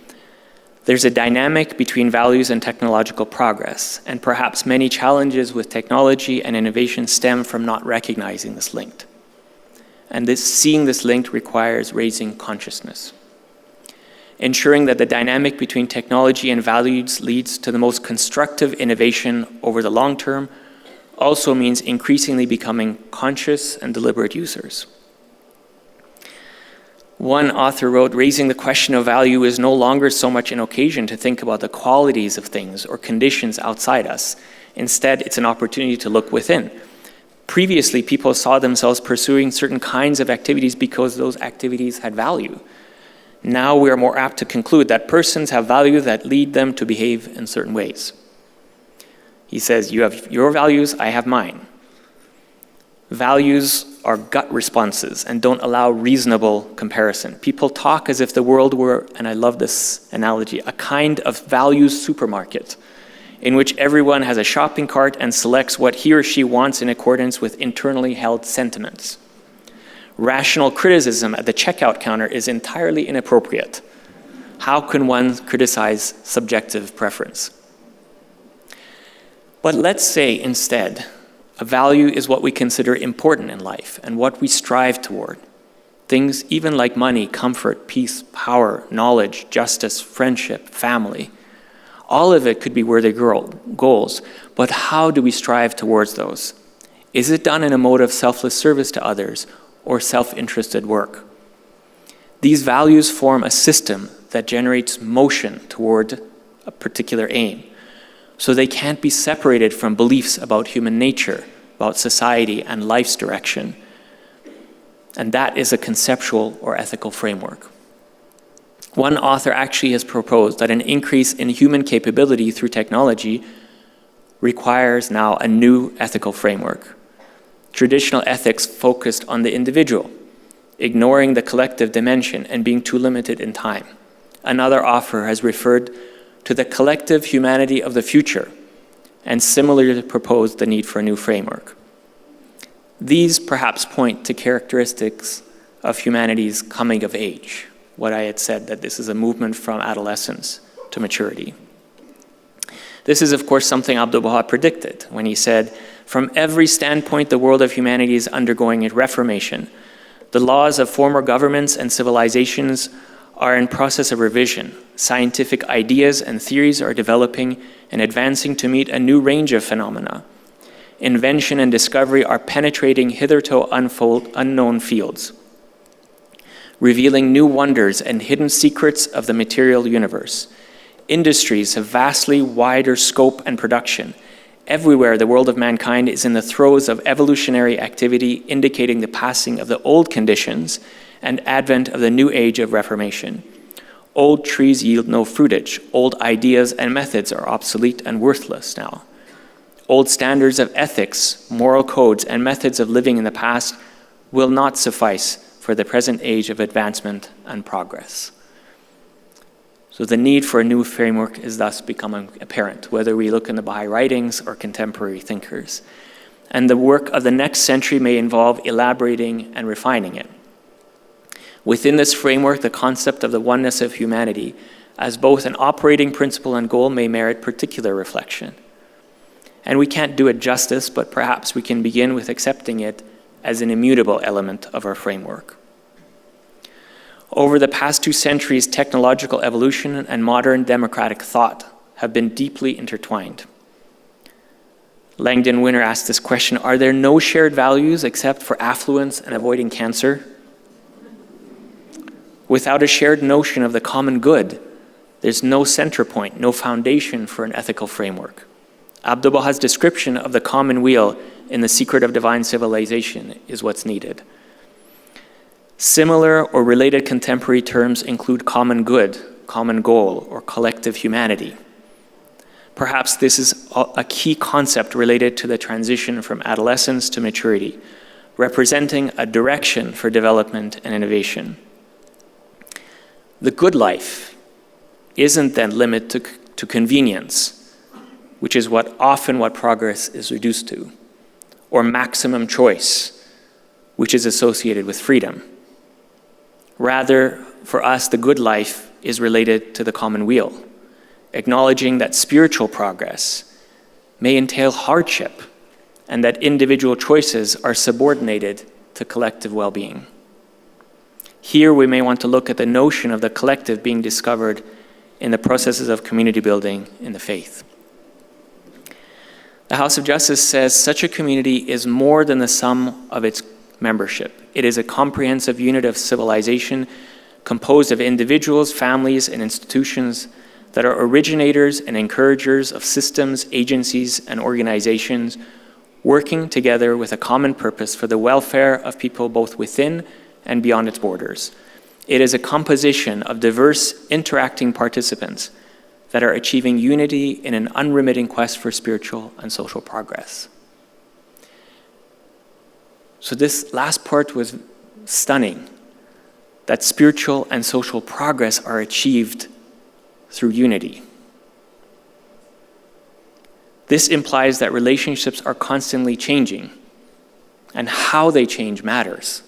there's a dynamic between values and technological progress, and perhaps many challenges with technology and innovation stem from not recognizing this link. And seeing this link requires raising consciousness. Ensuring that the dynamic between technology and values leads to the most constructive innovation over the long term also means increasingly becoming conscious and deliberate users. One author wrote, "Raising the question of value is no longer so much an occasion to think about the qualities of things or conditions outside us. Instead, it's an opportunity to look within. Previously, people saw themselves pursuing certain kinds of activities because those activities had value. Now we are more apt to conclude that persons have value that lead them to behave in certain ways." He says, you have your values, I have mine. Values are gut responses and don't allow reasonable comparison. People talk as if the world were, and I love this analogy, a kind of values supermarket in which everyone has a shopping cart and selects what he or she wants in accordance with internally held sentiments. Rational criticism at the checkout counter is entirely inappropriate. How can one criticize subjective preference? But let's say instead, a value is what we consider important in life and what we strive toward. Things even like money, comfort, peace, power, knowledge, justice, friendship, family. All of it could be worthy goals, but how do we strive towards those? Is it done in a mode of selfless service to others or self-interested work? These values form a system that generates motion toward a particular aim. So they can't be separated from beliefs about human nature, about society and life's direction. And that is a conceptual or ethical framework. One author actually has proposed that an increase in human capability through technology requires now a new ethical framework. Traditional ethics focused on the individual, ignoring the collective dimension and being too limited in time. Another author has referred to the collective humanity of the future and similarly proposed the need for a new framework. These perhaps point to characteristics of humanity's coming of age, what I had said, that this is a movement from adolescence to maturity. This is, of course, something Abdu'l-Baha predicted when he said, "From every standpoint, the world of humanity is undergoing a reformation. The laws of former governments and civilizations are in process of revision. Scientific ideas and theories are developing and advancing to meet a new range of phenomena. Invention and discovery are penetrating hitherto unknown fields, revealing new wonders and hidden secrets of the material universe. Industries have vastly wider scope and production. Everywhere the world of mankind is in the throes of evolutionary activity, indicating the passing of the old conditions and advent of the new age of reformation. Old trees yield no fruitage. Old ideas and methods are obsolete and worthless now. Old standards of ethics, moral codes, and methods of living in the past will not suffice for the present age of advancement and progress." So the need for a new framework is thus becoming apparent, whether we look in the Baha'i writings or contemporary thinkers. And the work of the next century may involve elaborating and refining it. Within this framework, the concept of the oneness of humanity as both an operating principle and goal may merit particular reflection. And we can't do it justice, but perhaps we can begin with accepting it as an immutable element of our framework. Over the past 2 centuries, technological evolution and modern democratic thought have been deeply intertwined. Langdon Winner asked this question, are there no shared values except for affluence and avoiding cancer? Without a shared notion of the common good, there's no center point, no foundation for an ethical framework. Abdu'l-Baha's description of the common weal in The Secret of Divine Civilization is what's needed. Similar or related contemporary terms include common good, common goal, or collective humanity. Perhaps this is a key concept related to the transition from adolescence to maturity, representing a direction for development and innovation. The good life isn't then limited to convenience, which is often what progress is reduced to, or maximum choice, which is associated with freedom. Rather, for us, the good life is related to the common weal, acknowledging that spiritual progress may entail hardship and that individual choices are subordinated to collective well-being. Here, we may want to look at the notion of the collective being discovered in the processes of community building in the faith. The House of Justice says such a community is more than the sum of its membership. It is a comprehensive unit of civilization composed of individuals, families, and institutions that are originators and encouragers of systems, agencies, and organizations working together with a common purpose for the welfare of people both within and beyond its borders. It is a composition of diverse interacting participants that are achieving unity in an unremitting quest for spiritual and social progress. So this last part was stunning, that spiritual and social progress are achieved through unity. This implies that relationships are constantly changing, and how they change matters.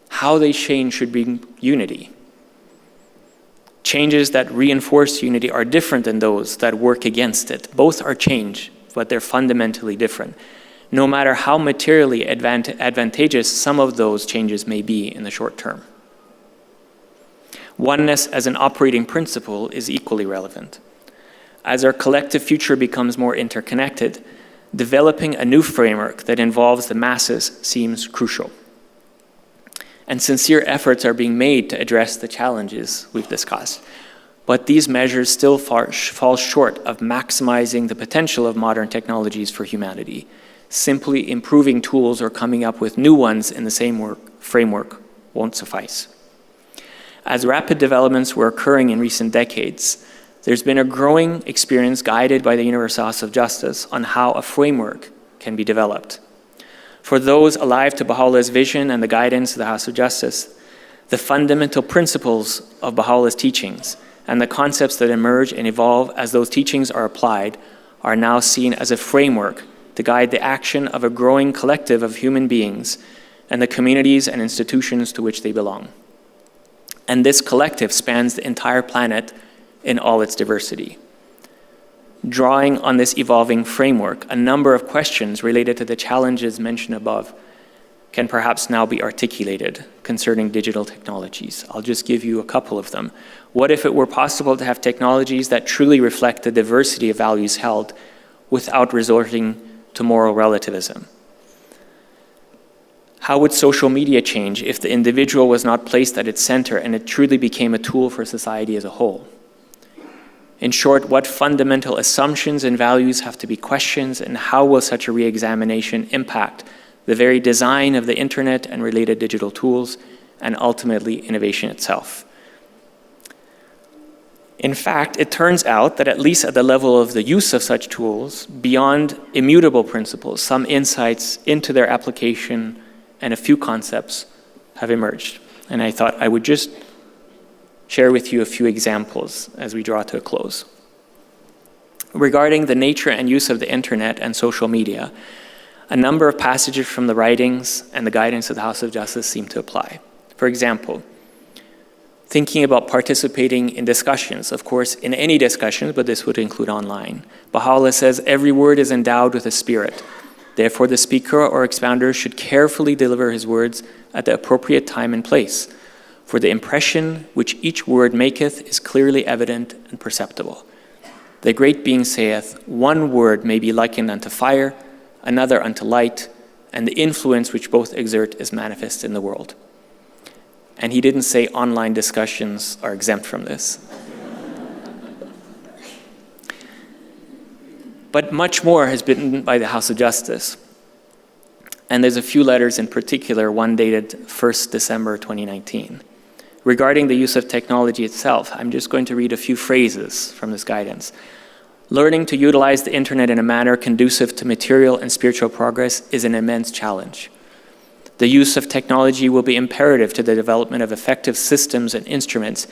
How they change should bring unity. Changes that reinforce unity are different than those that work against it. Both are change, but they're fundamentally different, no matter how materially advantageous some of those changes may be in the short term. Oneness as an operating principle is equally relevant. As our collective future becomes more interconnected, developing a new framework that involves the masses seems crucial. And sincere efforts are being made to address the challenges we've discussed. But these measures still fall short of maximizing the potential of modern technologies for humanity. Simply improving tools or coming up with new ones in the same framework won't suffice. As rapid developments were occurring in recent decades, there's been a growing experience guided by the Universal House of Justice on how a framework can be developed. For those alive to Baha'u'llah's vision and the guidance of the House of Justice, the fundamental principles of Baha'u'llah's teachings and the concepts that emerge and evolve as those teachings are applied are now seen as a framework to guide the action of a growing collective of human beings and the communities and institutions to which they belong. And this collective spans the entire planet in all its diversity. Drawing on this evolving framework, a number of questions related to the challenges mentioned above can perhaps now be articulated concerning digital technologies. I'll just give you a couple of them. What if it were possible to have technologies that truly reflect the diversity of values held without resorting to moral relativism? How would social media change if the individual was not placed at its center and it truly became a tool for society as a whole? In short, what fundamental assumptions and values have to be questioned, and how will such a re-examination impact the very design of the internet and related digital tools, and ultimately innovation itself? In fact, it turns out that at least at the level of the use of such tools, beyond immutable principles, some insights into their application and a few concepts have emerged. And I thought I would just share with you a few examples as we draw to a close. Regarding the nature and use of the internet and social media, a number of passages from the writings and the guidance of the House of Justice seem to apply. For example, thinking about participating in discussions, of course, in any discussions, but this would include online. Baha'u'llah says, every word is endowed with a spirit. Therefore, the speaker or expounder should carefully deliver his words at the appropriate time and place, for the impression which each word maketh is clearly evident and perceptible. The great being saith, one word may be likened unto fire, another unto light, and the influence which both exert is manifest in the world. And he didn't say online discussions are exempt from this. But much more has been written by the House of Justice. And there's a few letters in particular, one dated 1st December 2019. Regarding the use of technology itself, I'm just going to read a few phrases from this guidance. Learning to utilize the internet in a manner conducive to material and spiritual progress is an immense challenge. The use of technology will be imperative to the development of effective systems and instruments,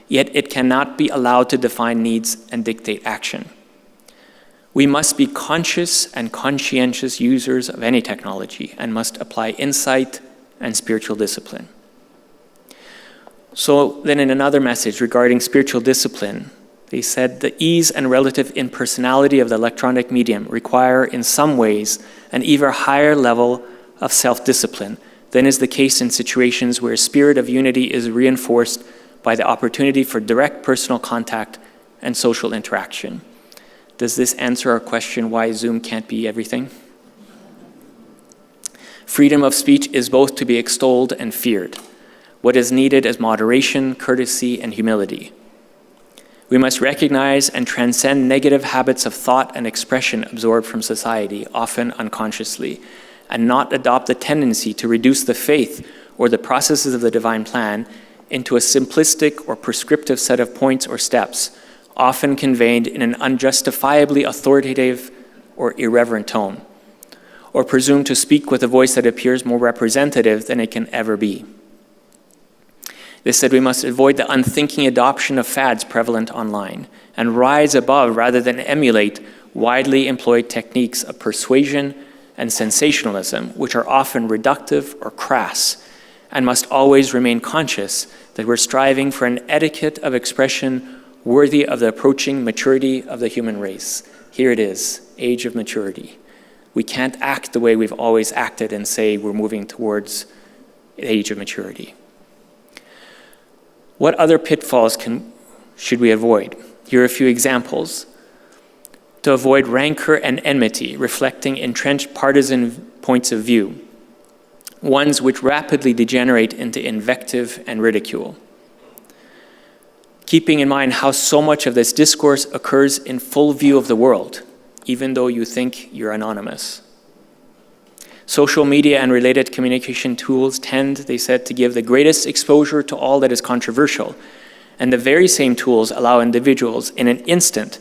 yet it cannot be allowed to define needs and dictate action. We must be conscious and conscientious users of any technology and must apply insight and spiritual discipline. So then in another message regarding spiritual discipline, they said the ease and relative impersonality of the electronic medium require in some ways an even higher level of self-discipline than is the case in situations where a spirit of unity is reinforced by the opportunity for direct personal contact and social interaction. Does this answer our question why Zoom can't be everything? Freedom of speech is both to be extolled and feared. What is needed is moderation, courtesy, and humility. We must recognize and transcend negative habits of thought and expression absorbed from society, often unconsciously, and not adopt the tendency to reduce the faith or the processes of the divine plan into a simplistic or prescriptive set of points or steps, often conveyed in an unjustifiably authoritative or irreverent tone, or presumed to speak with a voice that appears more representative than it can ever be. They said we must avoid the unthinking adoption of fads prevalent online and rise above rather than emulate widely employed techniques of persuasion and sensationalism, which are often reductive or crass, and must always remain conscious that we're striving for an etiquette of expression worthy of the approaching maturity of the human race. Here it is, age of maturity. We can't act the way we've always acted and say we're moving towards the age of maturity. What other pitfalls should we avoid? Here are a few examples. To avoid rancor and enmity, reflecting entrenched partisan points of view, ones which rapidly degenerate into invective and ridicule. Keeping in mind how so much of this discourse occurs in full view of the world, even though you think you're anonymous. Social media and related communication tools tend, they said, to give the greatest exposure to all that is controversial, and the very same tools allow individuals in an instant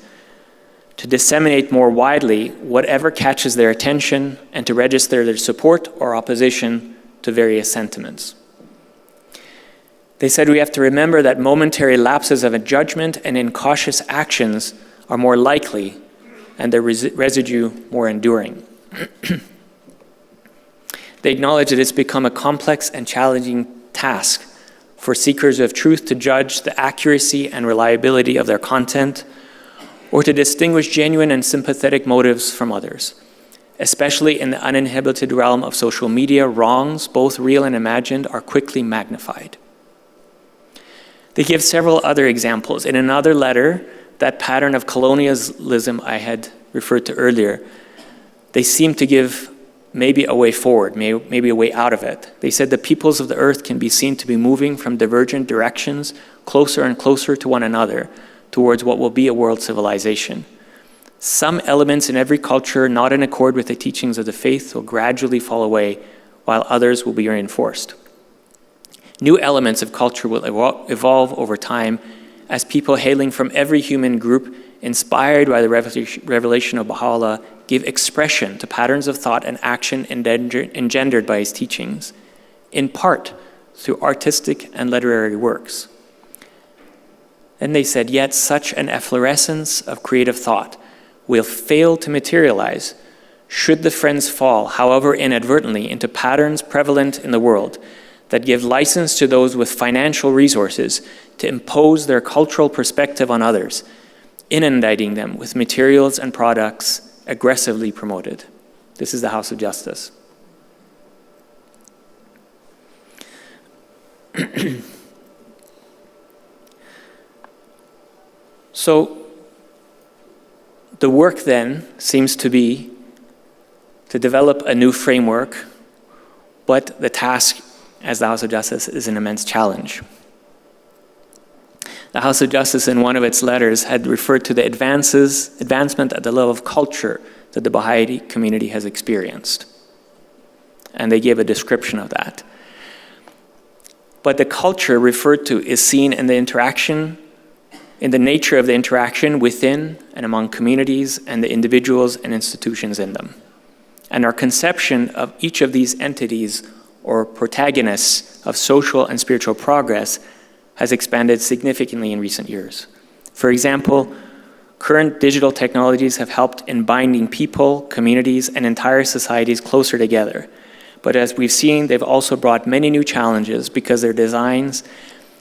to disseminate more widely whatever catches their attention and to register their support or opposition to various sentiments. They said we have to remember that momentary lapses of a judgment and incautious actions are more likely and their residue more enduring. They acknowledge that it's become a complex and challenging task for seekers of truth to judge the accuracy and reliability of their content or to distinguish genuine and sympathetic motives from others. Especially in the uninhibited realm of social media, wrongs, both real and imagined, are quickly magnified. They give several other examples. In another letter, that pattern of colonialism I had referred to earlier, they seem to give maybe a way forward, maybe a way out of it. They said the peoples of the earth can be seen to be moving from divergent directions closer and closer to one another towards what will be a world civilization. Some elements in every culture not in accord with the teachings of the faith will gradually fall away, while others will be reinforced. New elements of culture will evolve over time as people hailing from every human group, inspired by the revelation of Baha'u'llah, give expression to patterns of thought and action engendered by his teachings, in part through artistic and literary works. And they said, yet such an efflorescence of creative thought will fail to materialize should the friends fall, however inadvertently, into patterns prevalent in the world that give license to those with financial resources to impose their cultural perspective on others, inundating them with materials and products aggressively promoted. This is the House of Justice. So, the work then seems to be to develop a new framework, but the task as the House of Justice is an immense challenge. The House of Justice, in one of its letters, had referred to the advancement at the level of culture that the Baha'i community has experienced. And they gave a description of that. But the culture referred to is seen in the interaction, in the nature of the interaction within and among communities and the individuals and institutions in them. And our conception of each of these entities or protagonists of social and spiritual progress has expanded significantly in recent years. For example, current digital technologies have helped in binding people, communities, and entire societies closer together. But as we've seen, they've also brought many new challenges because their designs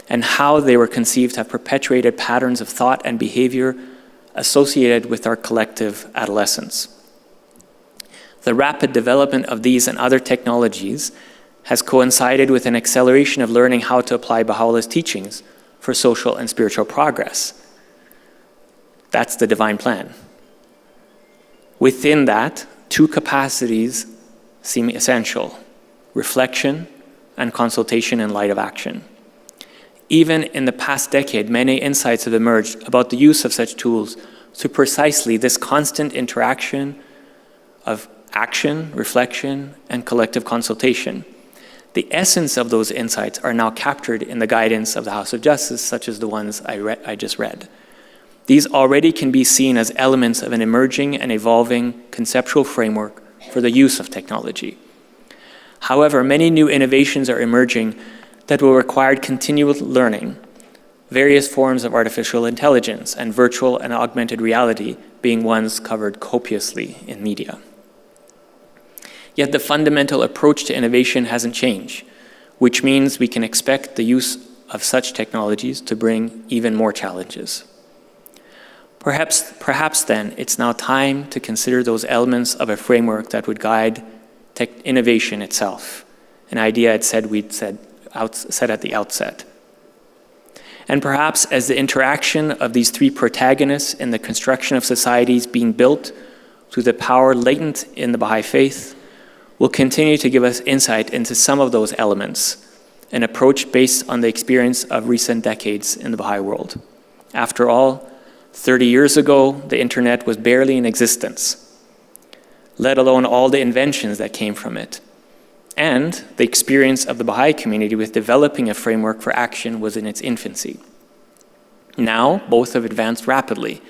and how they were conceived have perpetuated patterns of thought and behavior associated with our collective adolescence. The rapid development of these and other technologies has coincided with an acceleration of learning how to apply Baha'u'llah's teachings for social and spiritual progress. That's the divine plan. Within that, two capacities seem essential: reflection and consultation in light of action. Even in the past decade, many insights have emerged about the use of such tools to precisely this constant interaction of action, reflection, and collective consultation. The essence of those insights are now captured in the guidance of the House of Justice, such as the ones I just read. These already can be seen as elements of an emerging and evolving conceptual framework for the use of technology. However, many new innovations are emerging that will require continual learning, various forms of artificial intelligence and virtual and augmented reality being ones covered copiously in media. Yet the fundamental approach to innovation hasn't changed, which means we can expect the use of such technologies to bring even more challenges. Perhaps then, it's now time to consider those elements of a framework that would guide innovation itself, an idea we'd said at the outset. And perhaps as the interaction of these three protagonists in the construction of societies being built through the power latent in the Baha'i faith, will continue to give us insight into some of those elements, an approach based on the experience of recent decades in the Baha'i world. After all, 30 years ago, the internet was barely in existence, let alone all the inventions that came from it. And the experience of the Baha'i community with developing a framework for action was in its infancy. Now, both have advanced rapidly,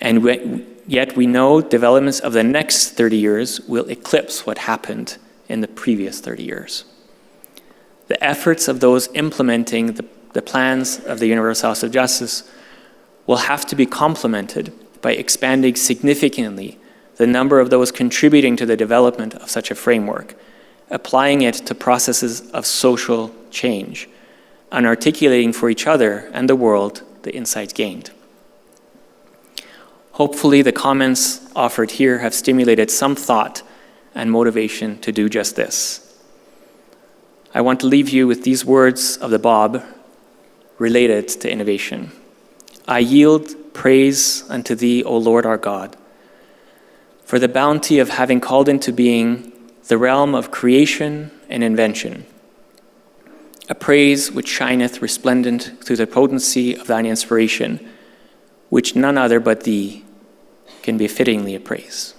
and yet we know developments of the next 30 years will eclipse what happened in the previous 30 years. The efforts of those implementing the plans of the Universal House of Justice will have to be complemented by expanding significantly the number of those contributing to the development of such a framework, applying it to processes of social change, and articulating for each other and the world the insights gained. Hopefully, the comments offered here have stimulated some thought and motivation to do just this. I want to leave you with these words of the Bab related to innovation. I yield praise unto thee, O Lord our God, for the bounty of having called into being the realm of creation and invention, a praise which shineth resplendent through the potency of thine inspiration, which none other but thee can be fittingly appraise.